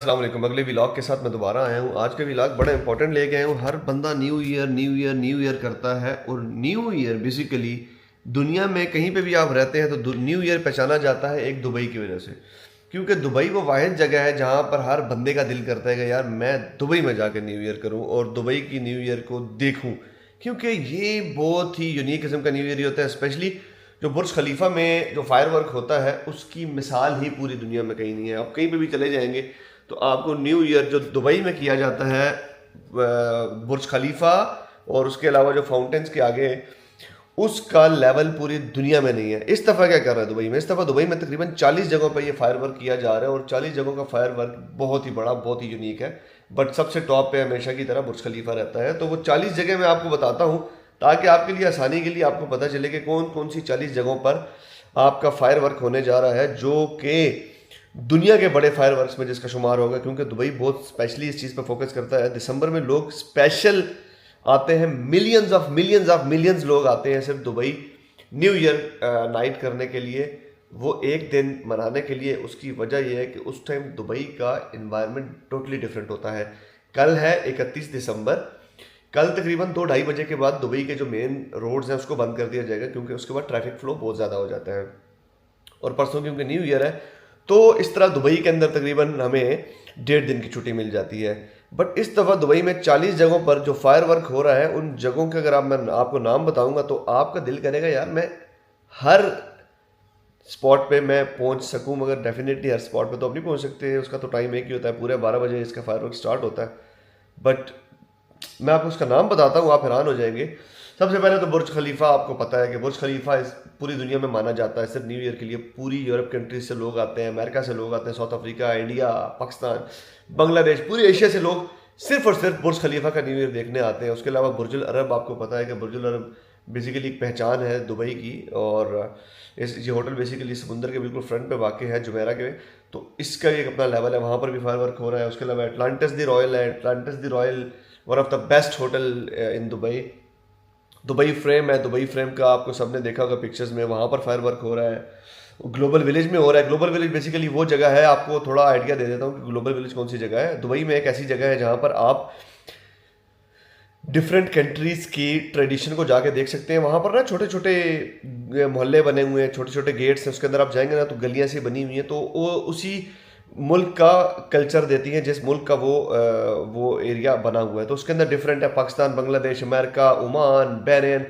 अस्सलाम वालेकुम। अगले व्लॉग के साथ मैं दोबारा आया हूँ। आज का व्लॉग बड़ा इंपॉर्टेंट लेके आया हूँ। हर बंदा new year new year new year करता है और न्यू ईयर बेसिकली दुनिया में कहीं पे भी आप रहते हैं तो न्यू ईयर पहचाना जाता है एक दुबई की वजह से, क्योंकि दुबई वो वाहिद जगह है जहाँ पर हर बंदे का दिल करता है कि यार मैं दुबई में जाकर न्यू ईयर करूँ और दुबई की न्यू ईयर को देखूँ, क्योंकि ये बहुत ही यूनिक किस्म का न्यू ईयर ही होता है। स्पेशली जो बुर्ज खलीफा में जो फायर वर्क होता है उसकी मिसाल ही पूरी दुनिया में कहीं नहीं है। आप कहीं पे भी चले जाएंगे तो आपको न्यू ईयर जो दुबई में किया जाता है बुर्ज खलीफा और उसके अलावा जो फाउंटेन्स के आगे, उसका लेवल पूरी दुनिया में नहीं है। इस दफ़ा क्या कर रहा है दुबई में, इस दफ़ा दुबई में तकरीबन 40 जगहों पर ये फायर वर्क किया जा रहा है और 40 जगहों का फायर वर्क बहुत ही बड़ा, बहुत ही यूनिक है। बट सबसे टॉप पे हमेशा की तरह बुर्ज खलीफा रहता है। तो वो 40 जगह मैं आपको बताता हूँ ताकि आपके लिए आसानी के लिए आपको पता चले कि कौन कौन सी 40 जगहों पर आपका फायर वर्क होने जा रहा है, जो कि दुनिया के बड़े फायर वर्क्स में जिसका शुमार होगा। क्योंकि दुबई बहुत स्पेशली इस चीज़ पर फोकस करता है। दिसंबर में लोग स्पेशल आते हैं, मिलियंस लोग आते हैं सिर्फ दुबई न्यू ईयर नाइट करने के लिए, वो एक दिन मनाने के लिए। उसकी वजह यह है कि उस टाइम दुबई का इन्वायरमेंट टोटली डिफरेंट होता है। कल है 31 दिसंबर। कल तकरीबन 2-2:30 के बाद दुबई के जो मेन रोड्स हैं उसको बंद कर दिया जाएगा, क्योंकि उसके बाद ट्रैफिक फ्लो बहुत ज़्यादा हो जाता है। और परसों क्योंकि न्यू ईयर है तो इस तरह दुबई के अंदर तकरीबन हमें 1.5 दिन की छुट्टी मिल जाती है। बट इस दफ़ा दुबई में 40 जगहों पर जो फायर वर्क हो रहा है, उन जगहों के अगर मैं आपको नाम बताऊंगा तो आपका दिल करेगा यार मैं हर स्पॉट पे मैं पहुंच सकूं, मगर डेफिनेटली हर स्पॉट पे तो अब नहीं पहुंच सकते। उसका तो टाइम एक ही होता है, पूरे 12 बजे इसका फायर वर्क स्टार्ट होता है। बट मैं आपको उसका नाम बताता हूँ, आप हैरान हो जाएंगे। सबसे पहले तो बुर्ज खलीफा, आपको पता है कि बुर्ज खलीफा इस पूरी दुनिया में माना जाता है सिर्फ न्यू ईयर के लिए। पूरी यूरोप कंट्रीज से लोग आते हैं, अमेरिका से लोग आते हैं, south Africa, India, Pakistan, Bangladesh, पूरी एशिया से लोग सिर्फ और सिर्फ बुर्ज खलीफा का न्यू ईयर देखने आते हैं। उसके अलावा बुर्जुल अरब, आपको पता है कि बुर्जुल अरब बेसिकली एक पहचान है दुबई की। और ये होटल बेसिकली समुंदर के बिल्कुल फ्रंट पे वाक़ है, जुमेरा के। तो इसका एक अपना लेवल है, वहाँ पर भी फायर वर्क हो रहा है। उसके अलावा एटलांटिस द रॉयल है, Atlantis the royal one of the best hotel in Dubai. Dubai frame है, दुबई फ्रेम का आपको सबने देखा होगा पिक्चर्स में, वहाँ पर फायर वर्क हो रहा है। ग्लोबल विलेज में हो रहा है। ग्लोबल विलेज बेसिकली वो जगह है, आपको थोड़ा आइडिया दे देता हूँ कि ग्लोबल विलेज कौन सी जगह है। दुबई में एक ऐसी जगह है जहाँ पर आप डिफरेंट कंट्रीज़ की ट्रेडिशन को जाके देख सकते हैं। वहाँ पर ना छोटे छोटे मोहल्ले बने हुए हैं, छोटे छोटे गेट्स हैं, उसके अंदर आप जाएंगे ना तो गलियाँ सी बनी हुई हैं, तो वो उसी मुल्क का कल्चर देती हैं जिस मुल्क का वो एरिया बना हुआ है। तो उसके अंदर डिफरेंट है, Pakistan, Bangladesh, America, Oman, Bahrain.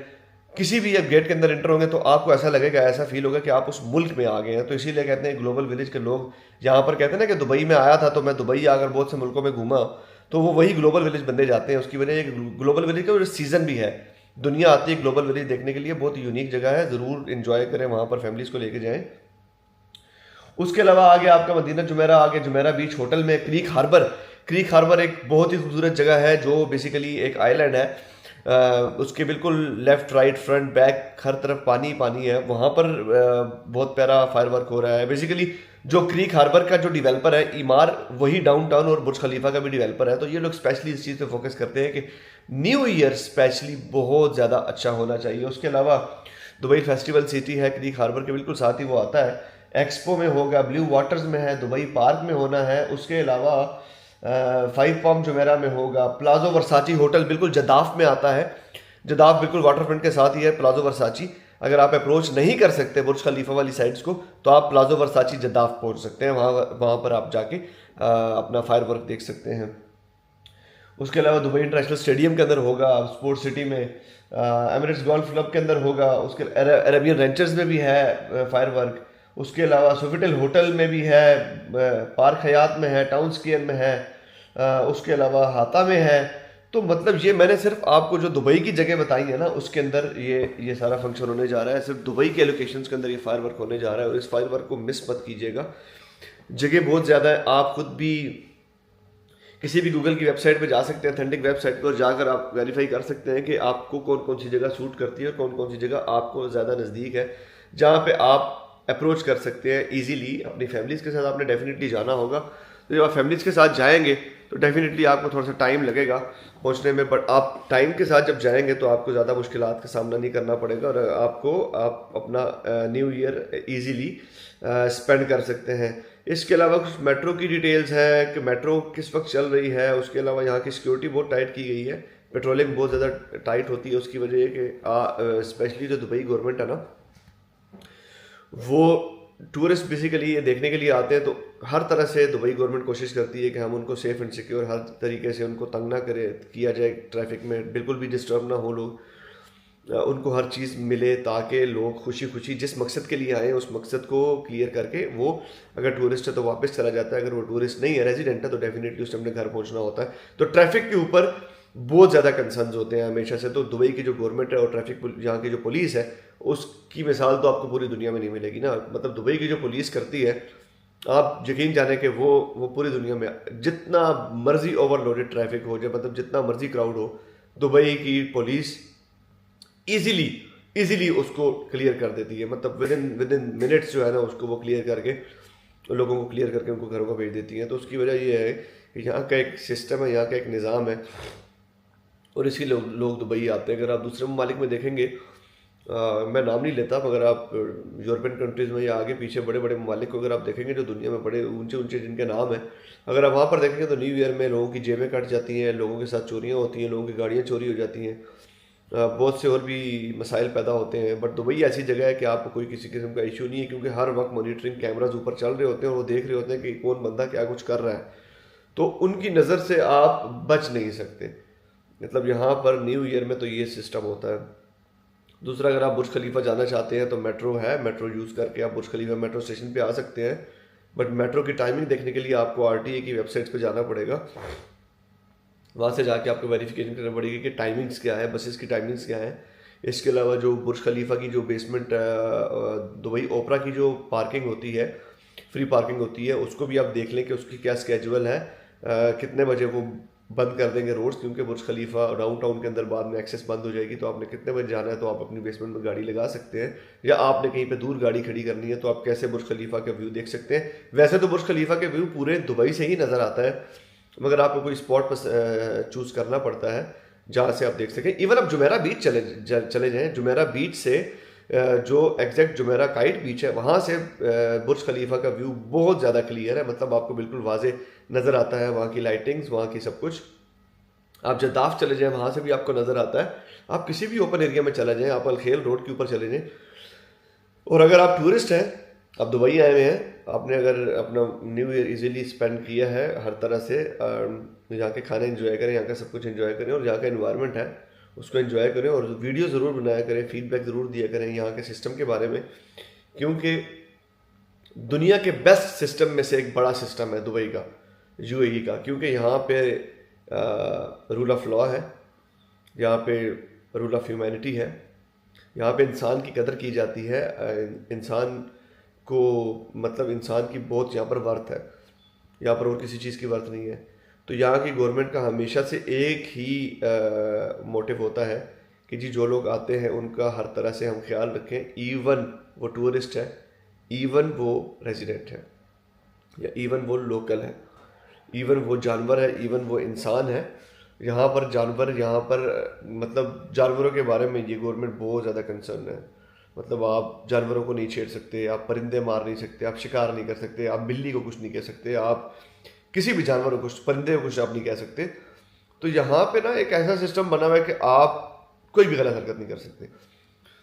किसी भी आप गेट के अंदर एंटर होंगे तो आपको ऐसा लगेगा, ऐसा फील होगा कि आप उस मुल्क में आ गए हैं। तो इसीलिए कहते हैं ग्लोबल विलेज के लोग यहाँ पर कहते हैं ना कि दुबई में आया था तो मैं दुबई आकर बहुत से मुल्कों में घूमा, तो वो वही ग्लोबल विलेज बनने जाते हैं। उसकी वजह ग्लोबल विलेज का सीज़न भी है, दुनिया आती है ग्लोबल विलेज देखने के लिए। बहुत यूनिक जगह है, ज़रूर इन्जॉय करें, वहाँ पर फैमिलीज़ को लेके जाएँ। उसके अलावा आगे आपका मदीना जुमेरा, आगे जुमेरा बीच होटल में क्रीक हार्बर। क्रीक हार्बर एक बहुत ही खूबसूरत जगह है जो बेसिकली एक आइलैंड है। उसके बिल्कुल लेफ्ट राइट फ्रंट बैक हर तरफ पानी पानी है। वहाँ पर बहुत प्यारा फायर वर्क हो रहा है। बेसिकली जो क्रीक हार्बर का जो डेवलपर है ईमार, वही डाउनटाउन और बुर्ज खलीफा का भी डेवलपर है। तो ये लोग स्पेशली इस चीज़ पे फोकस करते हैं कि न्यू ईयर स्पेशली बहुत ज़्यादा अच्छा होना चाहिए। उसके अलावा दुबई फेस्टिवल सिटी है, क्रीक हार्बर के बिल्कुल साथ ही वो आता है। एक्सपो में होगा, ब्लू वाटर्स में है, दुबई पार्क में होना है। उसके अलावा फाइव पॉम जुमेरा में होगा। प्लाजो वर्साची होटल बिल्कुल जदाफ में आता है। जदाफ बिल्कुल वाटर फ्रंट के साथ ही है प्लाजो वर्साची। अगर आप अप्रोच नहीं कर सकते बुर्ज खलीफा वाली साइड्स को तो आप प्लाजो वर्साची जदाफ पहुंच सकते हैं। वहाँ वहाँ पर आप जाके अपना फायर वर्क देख सकते हैं। उसके अलावा दुबई इंटरनेशनल स्टेडियम के अंदर होगा, स्पोर्ट्स सिटी में, एमिरेट्स गोल्फ क्लब के अंदर होगा। उसके अरेबियन रेंचर्स में भी है फायर वर्क। उसके अलावा सोफिटेल होटल में भी है, पार्क हयात में है, टाउन स्क्वायर में है, उसके अलावा हाता में है। तो मतलब ये मैंने सिर्फ आपको जो दुबई की जगह बताई है ना, उसके अंदर ये सारा फंक्शन होने जा रहा है। सिर्फ दुबई के लोकेशंस के अंदर ये फायर वर्क होने जा रहा है और इस फायर वर्क को मिस मत कीजिएगा। जगह बहुत ज़्यादा है, आप खुद भी किसी भी गूगल की वेबसाइट पे जा सकते हैं, ऑथेंटिक वेबसाइट पर जाकर आप वेरीफाई कर सकते हैं कि आपको कौन कौन सी जगह सूट करती है और कौन कौन सी जगह आपको ज़्यादा नज़दीक है, जहाँ पे आप अप्रोच कर सकते हैं इजीली। अपनी फैमिलीज़ के साथ आपने डेफिनेटली जाना होगा, तो जब आप फैमिलीज़ के साथ जाएंगे तो डेफिनेटली आपको थोड़ा सा टाइम लगेगा पहुंचने में। बट आप टाइम के साथ जब जाएंगे तो आपको ज़्यादा मुश्किलात का सामना नहीं करना पड़ेगा और आप अपना न्यू ईयर ईजीली स्पेंड कर सकते हैं। इसके अलावा कुछ मेट्रो की डिटेल्स है कि मेट्रो किस वक्त चल रही है। उसके अलावा यहाँ की सिक्योरिटी बहुत टाइट की गई है, पेट्रोलिंग बहुत ज़्यादा टाइट होती है। उसकी वजह है कि स्पेशली जो दुबई गवर्नमेंट है ना, वो टूरिस्ट बेसिकली ये देखने के लिए आते हैं, तो हर तरह से दुबई गवर्नमेंट कोशिश करती है कि हम उनको सेफ़ एंड सिक्योर हर तरीके से उनको तंग ना करे किया जाए, ट्रैफिक में बिल्कुल भी डिस्टर्ब ना हो लोग, उनको हर चीज़ मिले ताकि लोग खुशी खुशी जिस मकसद के लिए आए उस मकसद को क्लियर करके वो अगर टूरिस्ट है तो वापस चला जाता है, अगर वो टूरिस्ट नहीं है रेजिडेंट है तो डेफिनेटली उसे अपने घर पहुंचना होता है। तो ट्रैफिक के ऊपर बहुत ज़्यादा कंसर्न्स होते हैं हमेशा से। तो दुबई की जो गवर्नमेंट है और ट्रैफिक यहाँ की जो पुलिस है उसकी मिसाल तो आपको पूरी दुनिया में नहीं मिलेगी ना। मतलब दुबई की जो पुलिस करती है, आप यकीन जाने कि वो पूरी दुनिया में जितना मर्जी ओवरलोडेड ट्रैफिक हो जाए, मतलब जितना मर्जी क्राउड हो, दुबई की पुलिस इजीली उसको क्लियर कर देती है। मतलब विद इन मिनट्स जो है ना उसको वो क्लियर करके लोगों को क्लियर करके उनको घरों को भेज देती हैं। तो उसकी वजह ये है कि यहाँ का एक सिस्टम है, यहाँ का एक निज़ाम है और इसी लोग दुबई आते हैं। अगर आप दूसरे ममालिक में देखेंगे, मैं नाम नहीं लेता, मगर आप यूरोपियन कंट्रीज़ में या आगे पीछे बड़े बड़े ममालिक को अगर आप देखेंगे जो दुनिया में बड़े ऊंचे ऊंचे जिनके नाम है, अगर आप वहाँ पर देखेंगे तो न्यू ईयर में लोगों की जेबें कट जाती हैं, लोगों के साथ चोरियाँ होती हैं, लोगों की गाड़ियाँ चोरी हो जाती हैं, बहुत से और भी मसाइल पैदा होते हैं। बट दुबई ऐसी जगह है कि आपको कोई किसी किस्म का इशू नहीं है, क्योंकि हर वक्त मॉनिटरिंग कैमराज ऊपर चल रहे होते हैं और वो देख रहे होते हैं कि कौन बंदा क्या कुछ कर रहा है, तो उनकी नज़र से आप बच नहीं सकते। मतलब यहाँ पर न्यू ईयर में तो ये सिस्टम होता है। दूसरा, अगर आप बुर्ज खलीफा जाना चाहते हैं तो मेट्रो है, मेट्रो यूज़ करके आप बुर्ज खलीफा मेट्रो स्टेशन पे आ सकते हैं। बट मेट्रो की टाइमिंग देखने के लिए आपको आरटीए की वेबसाइट पे जाना पड़ेगा, वहाँ से जाके आपको वेरिफिकेशन करना पड़ेगी कि टाइमिंग्स क्या है, बसेस की टाइमिंग्स क्या है। इसके अलावा जो बुर्ज खलीफा की जो बेसमेंट दुबई ओपरा की जो पार्किंग होती है, फ्री पार्किंग होती है, उसको भी आप देख लें कि उसकी क्या स्केजुअल है, कितने बजे वो बंद कर देंगे रोड्स, क्योंकि बुर्ज खलीफा डाउन टाउन के अंदर बाद में एक्सेस बंद हो जाएगी। तो आपने कितने बजे जाना है तो आप अपनी बेसमेंट में गाड़ी लगा सकते हैं, या आपने कहीं पे दूर गाड़ी खड़ी करनी है तो आप कैसे बुर्ज खलीफा का व्यू देख सकते हैं। वैसे तो बुर्ज खलीफा के व्यू पूरे दुबई से ही नज़र आता है, मगर आपको कोई स्पॉट पर चूज़ करना पड़ता है जहाँ से आप देख सकें। इवन आप जुमेरा बीच चले जाएं, जुमेरा बीच से जो एग्जैक्ट जुमेरा काइट बीच है वहाँ से बुर्ज खलीफा का व्यू बहुत ज़्यादा क्लियर है। मतलब आपको बिल्कुल वाजे नज़र आता है, वहाँ की लाइटिंग्स, वहाँ की सब कुछ। आप जद्दाफ चले जाएं, वहाँ से भी आपको नज़र आता है। आप किसी भी ओपन एरिया में चले जाएं, आप अलखेल रोड के ऊपर चले जाएं। और अगर आप टूरिस्ट हैं, आप दुबई आए हुए हैं, आपने अगर अपना न्यू ईयर इजीली स्पेंड किया है हर तरह से, यहाँ के खाने एंजॉय करें, यहाँ का सब कुछ एंजॉय करें, और यहाँ का एनवायरनमेंट है उसको एंजॉय करें, और वीडियो ज़रूर बनाया करें, फीडबैक ज़रूर दिया करें यहाँ के सिस्टम के बारे में, क्योंकि दुनिया के बेस्ट सिस्टम में से एक बड़ा सिस्टम है दुबई का, यूएई का। क्योंकि यहाँ पे रूल ऑफ लॉ है, यहाँ पे रूल ऑफ ह्यूमैनिटी है, यहाँ पे इंसान की कदर की जाती है, इंसान को मतलब इंसान की बहुत यहाँ पर वर्थ है, यहाँ पर और किसी चीज़ की वर्थ नहीं है। तो यहाँ की गवर्नमेंट का हमेशा से एक ही मोटिव होता है कि जी जो लोग आते हैं उनका हर तरह से हम ख्याल रखें, इवन वो टूरिस्ट है, इवन वो रेजिडेंट है, या इवन वो लोकल है, इवन वो जानवर है, इवन वो इंसान है। यहाँ पर जानवर, यहाँ पर मतलब जानवरों के बारे में ये गवर्नमेंट बहुत ज़्यादा कंसर्न है। मतलब आप जानवरों को नहीं छेड़ सकते, आप परिंदे मार नहीं सकते, आप शिकार नहीं कर सकते, आप बिल्ली को कुछ नहीं कह सकते, आप किसी भी जानवर को, परिंदे को कुछ आप नहीं कह सकते। तो यहाँ पे ना एक ऐसा सिस्टम बना हुआ है कि आप कोई भी गलत हरकत नहीं कर सकते।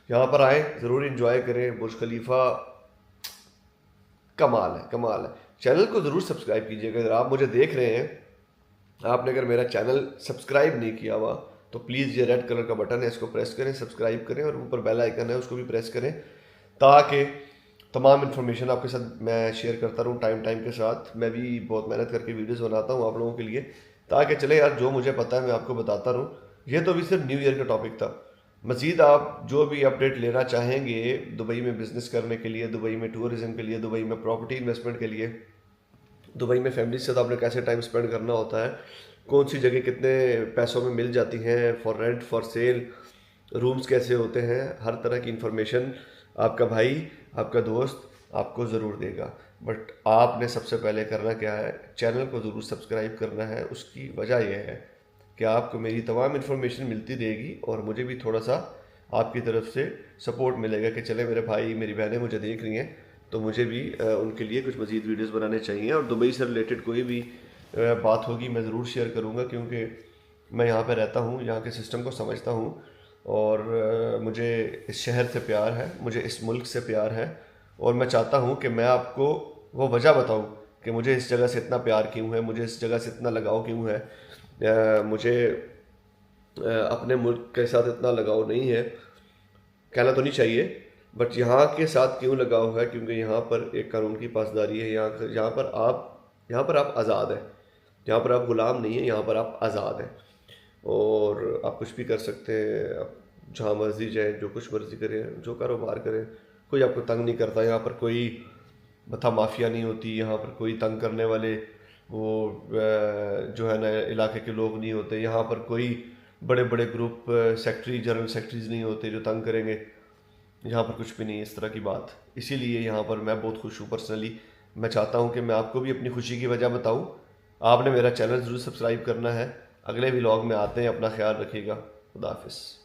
यहाँ पर आए, ज़रूर इंजॉय करें। बुर्ज खलीफा कमाल है, कमाल है। चैनल को ज़रूर सब्सक्राइब कीजिएगा। अगर आप मुझे देख रहे हैं, आपने अगर मेरा चैनल सब्सक्राइब नहीं किया हुआ तो प्लीज़ ये रेड कलर का बटन है, इसको प्रेस करें, सब्सक्राइब करें, और ऊपर बेल आइकन है उसको भी प्रेस करें, ताकि तमाम इन्फॉर्मेशन आपके साथ मैं शेयर करता रहूँ टाइम के साथ। मैं भी बहुत मेहनत करके वीडियोस बनाता हूँ आप लोगों के लिए, ताकि चले यार जो मुझे पता है मैं आपको बताता रहूँ। ये तो अभी सिर्फ न्यू ईयर का टॉपिक था। मज़ीद आप जो भी अपडेट लेना चाहेंगे दुबई में बिज़नेस करने के लिए, दुबई में टूरिज़म के लिए, दुबई में प्रॉपर्टी इन्वेस्टमेंट के लिए, दुबई में फैमिली के साथ आपने कैसे टाइम स्पेंड करना होता है, कौन सी जगह कितने पैसों में मिल जाती हैं, for rent, for sale, rooms कैसे होते हैं, हर तरह की इन्फॉर्मेशन आपका भाई, आपका दोस्त आपको ज़रूर देगा। बट आपने सबसे पहले करना क्या है, चैनल को ज़रूर सब्सक्राइब करना है। उसकी वजह यह है कि आपको मेरी तमाम इन्फॉर्मेशन मिलती रहेगी, और मुझे भी थोड़ा सा आपकी तरफ से सपोर्ट मिलेगा कि चले मेरे भाई मेरी बहनें मुझे देख रही हैं, तो मुझे भी उनके लिए कुछ मज़ीद वीडियोस बनाने चाहिए, और दुबई से रिलेटेड कोई भी बात होगी मैं ज़रूर शेयर करूँगा, क्योंकि मैं यहाँ पे रहता हूँ, यहाँ के सिस्टम को समझता हूँ, और मुझे इस शहर से प्यार है, मुझे इस मुल्क से प्यार है, और मैं चाहता हूँ कि मैं आपको वो वजह बताऊँ कि मुझे इस जगह से इतना प्यार क्यों है, मुझे इस जगह से इतना लगाव क्यों है, मुझे अपने मुल्क के साथ इतना लगाव नहीं है, कहना तो नहीं चाहिए, बट यहाँ के साथ क्यों लगाव है, क्योंकि यहाँ पर एक कानून की पासदारी है, यहाँ पर आप आज़ाद हैं, यहाँ पर आप ग़ुलाम नहीं हैं, यहाँ पर आप आज़ाद हैं, और आप कुछ भी कर सकते हैं, आप जहाँ मर्जी जाएँ, जो कुछ मर्जी करें, जो कारोबार करें, कोई आपको तंग नहीं करता, यहाँ पर कोई बता माफिया नहीं होती, यहाँ पर कोई तंग करने वाले वो जो है ना इलाके के लोग नहीं होते, यहाँ पर कोई बड़े बड़े ग्रुप सेक्रेटरी जनरल सेक्रेटरीज नहीं होते जो तंग करेंगे, यहाँ पर कुछ भी नहीं इस तरह की बात। इसीलिए यहाँ पर मैं बहुत खुश हूँ पर्सनली। मैं चाहता हूँ कि मैं आपको भी अपनी खुशी की वजह बताऊँ। आपने मेरा चैनल ज़रूर सब्सक्राइब करना है। अगले व्लॉग में आते हैं, अपना ख्याल रखिएगा। खुदा हाफिज़।